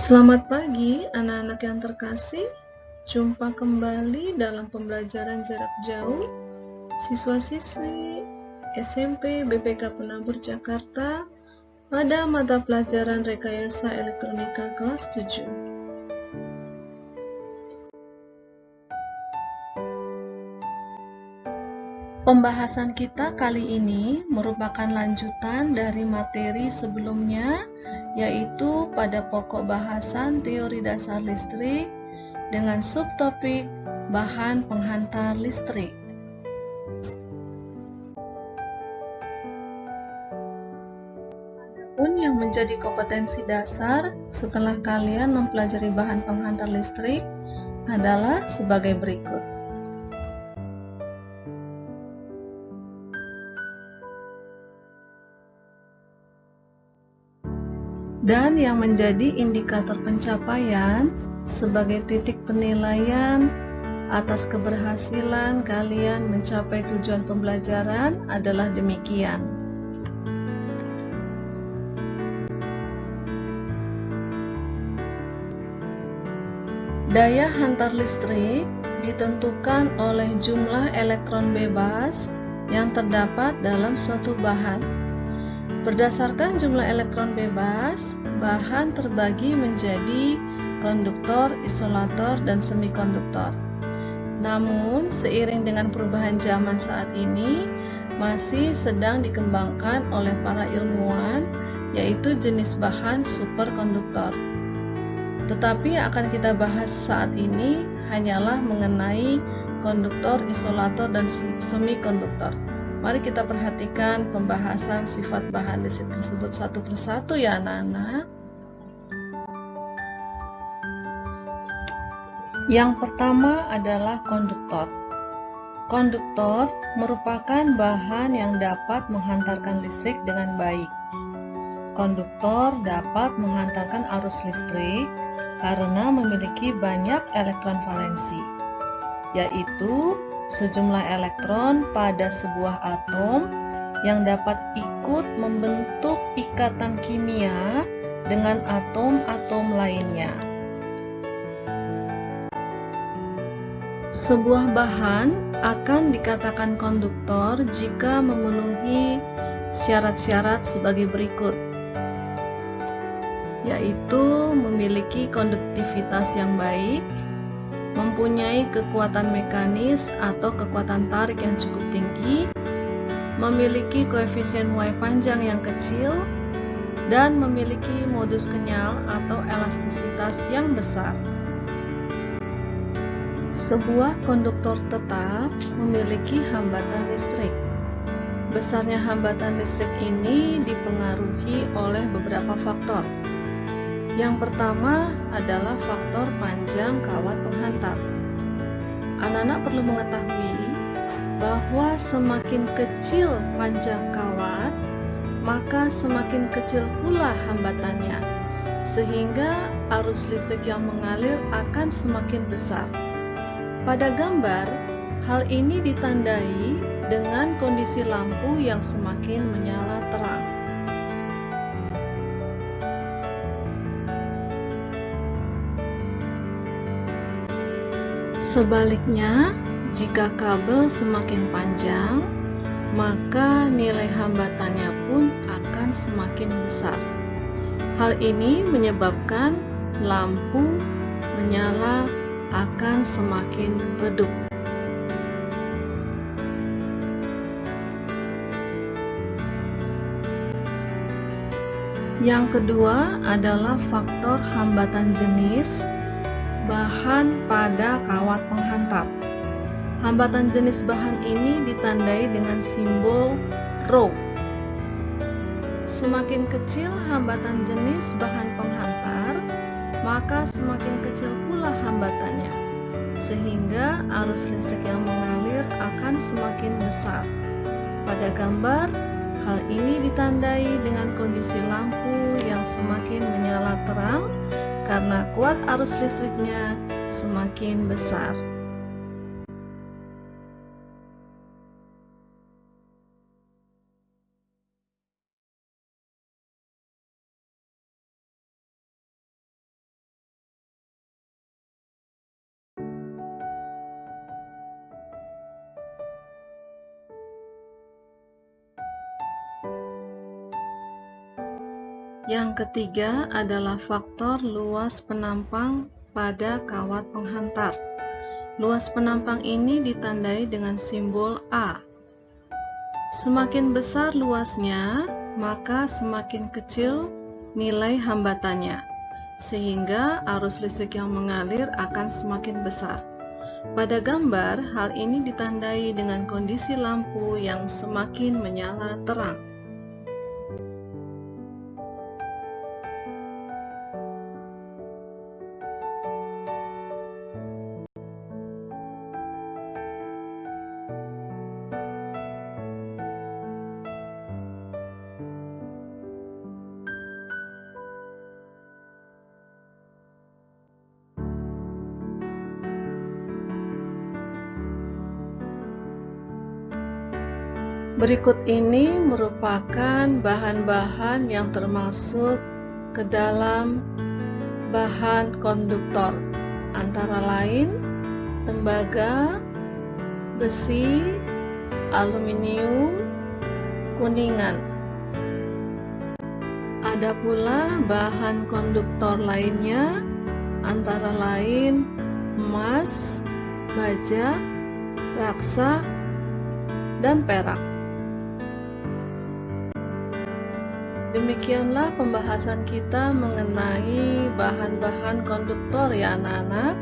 Selamat pagi, anak-anak yang terkasih. Jumpa kembali dalam pembelajaran jarak jauh siswa-siswi SMP BPK Penabur Jakarta pada mata pelajaran Rekayasa Elektronika kelas 7. Pembahasan kita kali ini merupakan lanjutan dari materi sebelumnya, yaitu pada pokok bahasan teori dasar listrik dengan subtopik bahan penghantar listrik. Adapun yang menjadi kompetensi dasar setelah kalian mempelajari bahan penghantar listrik adalah sebagai berikut. Dan yang menjadi indikator pencapaian sebagai titik penilaian atas keberhasilan kalian mencapai tujuan pembelajaran adalah demikian. Daya hantar listrik ditentukan oleh jumlah elektron bebas yang terdapat dalam suatu bahan. Berdasarkan jumlah elektron bebas, bahan terbagi menjadi konduktor, isolator, dan semikonduktor. Namun, seiring dengan perubahan zaman saat ini, masih sedang dikembangkan oleh para ilmuwan, yaitu jenis bahan superkonduktor. Tetapi yang akan kita bahas saat ini hanyalah mengenai konduktor, isolator, dan semikonduktor. Mari kita perhatikan pembahasan sifat bahan listrik tersebut satu persatu ya anak-anak. Yang pertama adalah konduktor. Konduktor merupakan bahan yang dapat menghantarkan listrik dengan baik. Konduktor dapat menghantarkan arus listrik karena memiliki banyak elektron valensi, yaitu sejumlah elektron pada sebuah atom yang dapat ikut membentuk ikatan kimia dengan atom-atom lainnya. Sebuah bahan akan dikatakan konduktor jika memenuhi syarat-syarat sebagai berikut, yaitu memiliki konduktivitas yang baik, mempunyai kekuatan mekanis atau kekuatan tarik yang cukup tinggi, memiliki koefisien Y panjang yang kecil, dan memiliki modus kenyal atau elastisitas yang besar. Sebuah konduktor tetap memiliki hambatan listrik. Besarnya hambatan listrik ini dipengaruhi oleh beberapa faktor. Yang pertama adalah faktor panjang kawat penghantar. Anak-anak perlu mengetahui bahwa semakin kecil panjang kawat, maka semakin kecil pula hambatannya, sehingga arus listrik yang mengalir akan semakin besar. Pada gambar, hal ini ditandai dengan kondisi lampu yang semakin menyala terang. Sebaliknya, jika kabel semakin panjang, maka nilai hambatannya pun akan semakin besar. Hal ini menyebabkan lampu menyala akan semakin redup. Yang kedua adalah faktor hambatan jenis bahan pada kawat penghantar. Hambatan jenis bahan ini ditandai dengan simbol ρ. Semakin kecil hambatan jenis bahan penghantar, maka semakin kecil pula hambatannya, sehingga arus listrik yang mengalir akan semakin besar. Pada gambar, hal ini ditandai dengan kondisi lampu yang semakin menyala terang karena kuat arus listriknya semakin besar. Yang ketiga adalah faktor luas penampang pada kawat penghantar. Luas penampang ini ditandai dengan simbol A. Semakin besar luasnya, maka semakin kecil nilai hambatannya, sehingga arus listrik yang mengalir akan semakin besar. Pada gambar, hal ini ditandai dengan kondisi lampu yang semakin menyala terang. Berikut ini merupakan bahan-bahan yang termasuk ke dalam bahan konduktor, antara lain tembaga, besi, aluminium, kuningan. Ada pula bahan konduktor lainnya, antara lain emas, baja, raksa, dan perak. Demikianlah pembahasan kita mengenai bahan-bahan konduktor ya anak-anak.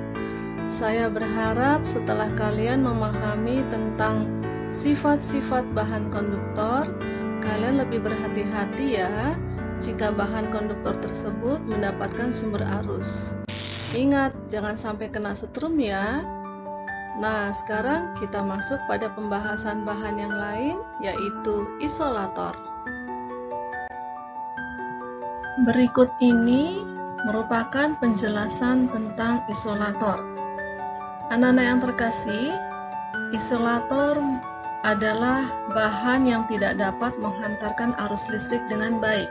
Saya berharap setelah kalian memahami tentang sifat-sifat bahan konduktor, kalian lebih berhati-hati ya jika bahan konduktor tersebut mendapatkan sumber arus. Ingat, jangan sampai kena setrum ya. Nah, sekarang kita masuk pada pembahasan bahan yang lain, yaitu isolator. Berikut ini merupakan penjelasan tentang isolator. Anak-anak yang terkasih, isolator adalah bahan yang tidak dapat menghantarkan arus listrik dengan baik.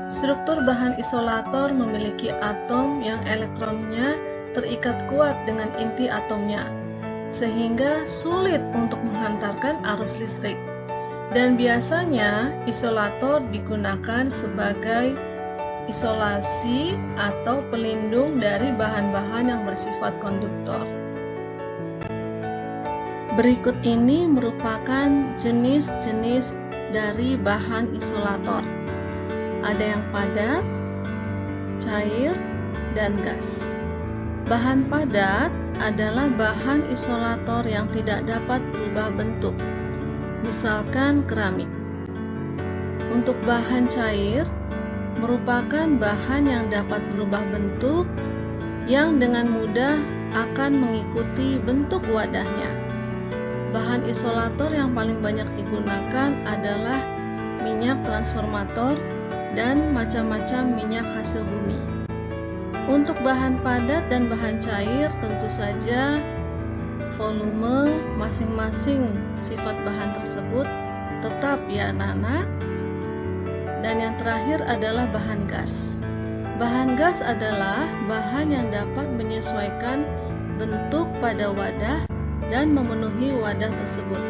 Struktur bahan isolator memiliki atom yang elektronnya terikat kuat dengan inti atomnya, sehingga sulit untuk menghantarkan arus listrik. Dan biasanya isolator digunakan sebagai isolasi atau pelindung dari bahan-bahan yang bersifat konduktor. Berikut ini merupakan jenis-jenis dari bahan isolator. Ada yang padat, cair, dan gas. Bahan padat adalah bahan isolator yang tidak dapat berubah bentuk, misalkan keramik. Untuk bahan cair, merupakan bahan yang dapat berubah bentuk yang dengan mudah akan mengikuti bentuk wadahnya. Bahan isolator yang paling banyak digunakan adalah minyak transformator dan macam-macam minyak hasil bumi. Untuk bahan padat dan bahan cair tentu saja volume masing-masing sifat bahan tersebut tetap ya anak-anak. Dan yang terakhir adalah bahan gas. Bahan gas adalah bahan yang dapat menyesuaikan bentuk pada wadah dan memenuhi wadah tersebut.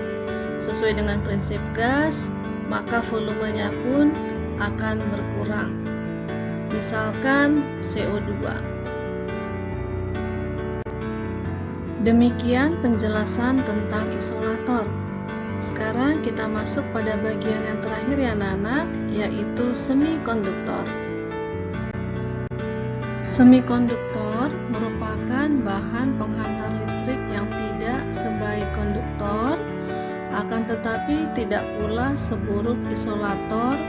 Sesuai dengan prinsip gas, maka volumenya pun akan berkurang. Misalkan CO2. Demikian penjelasan tentang isolator. Sekarang kita masuk pada bagian yang terakhir ya anak-anak, yaitu semikonduktor. Semikonduktor merupakan bahan penghantar listrik yang tidak sebaik konduktor, akan tetapi tidak pula seburuk isolator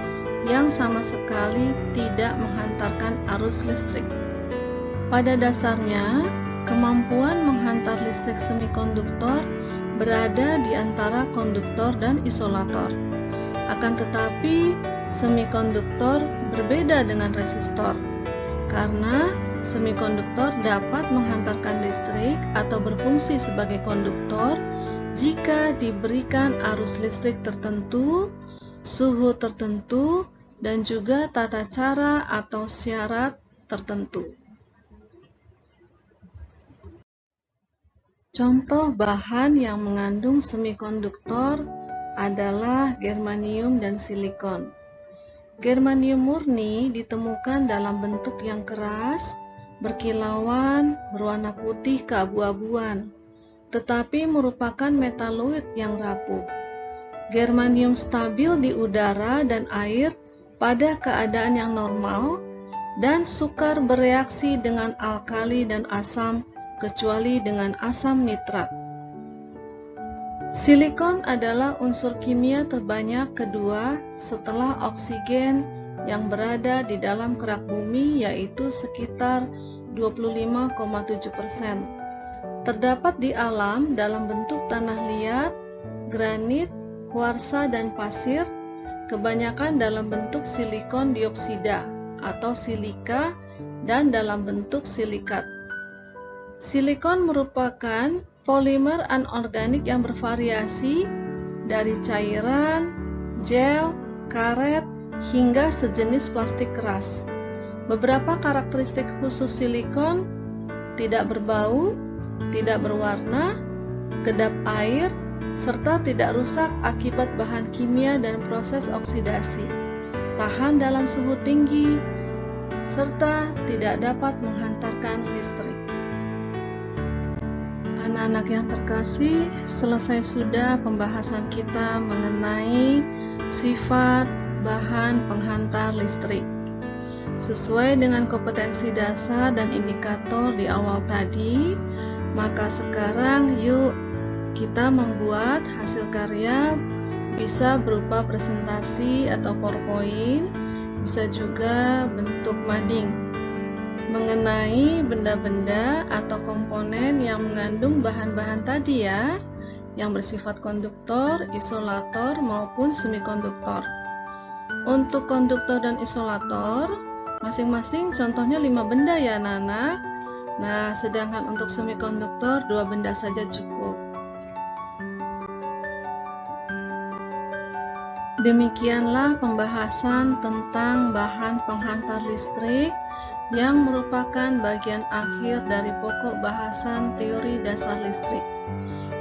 yang sama sekali tidak menghantarkan arus listrik. Pada dasarnya, kemampuan menghantar listrik semikonduktor berada di antara konduktor dan isolator. Akan tetapi, semikonduktor berbeda dengan resistor, karena semikonduktor dapat menghantarkan listrik atau berfungsi sebagai konduktor jika diberikan arus listrik tertentu, suhu tertentu, dan juga tata cara atau syarat tertentu. Contoh bahan yang mengandung semikonduktor adalah germanium dan silikon. Germanium murni ditemukan dalam bentuk yang keras, berkilauan, berwarna putih keabu-abuan, tetapi merupakan metaloid yang rapuh. Germanium stabil di udara dan air pada keadaan yang normal dan sukar bereaksi dengan alkali dan asam kecuali dengan asam nitrat. Silikon adalah unsur kimia terbanyak kedua setelah oksigen yang berada di dalam kerak bumi, yaitu sekitar 25,7%. Terdapat di alam dalam bentuk tanah liat, granit, kuarsa, dan pasir, kebanyakan dalam bentuk silikon dioksida atau silika dan dalam bentuk silikat. Silikon merupakan polimer anorganik yang bervariasi dari cairan, gel, karet, hingga sejenis plastik keras. Beberapa karakteristik khusus silikon: tidak berbau, tidak berwarna, kedap air, serta tidak rusak akibat bahan kimia dan proses oksidasi, tahan dalam suhu tinggi, serta tidak dapat menghantarkan listrik. Anak-anak yang terkasih, selesai sudah pembahasan kita mengenai sifat bahan penghantar listrik. Sesuai dengan kompetensi dasar dan indikator di awal tadi, maka sekarang yuk kita membuat hasil karya, bisa berupa presentasi atau PowerPoint, bisa juga bentuk mading, mengenai benda-benda atau komponen yang mengandung bahan-bahan tadi ya, yang bersifat konduktor, isolator, maupun semikonduktor. Untuk konduktor dan isolator, masing-masing contohnya 5 benda ya anak-anak. Nah, sedangkan untuk semikonduktor 2 benda saja cukup. Demikianlah pembahasan tentang bahan penghantar listrik yang merupakan bagian akhir dari pokok bahasan teori dasar listrik.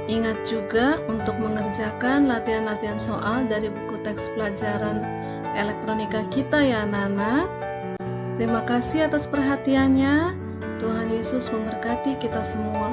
Ingat juga untuk mengerjakan latihan-latihan soal dari buku teks pelajaran elektronika kita ya anak-anak. Terima kasih atas perhatiannya. Tuhan Yesus memberkati kita semua.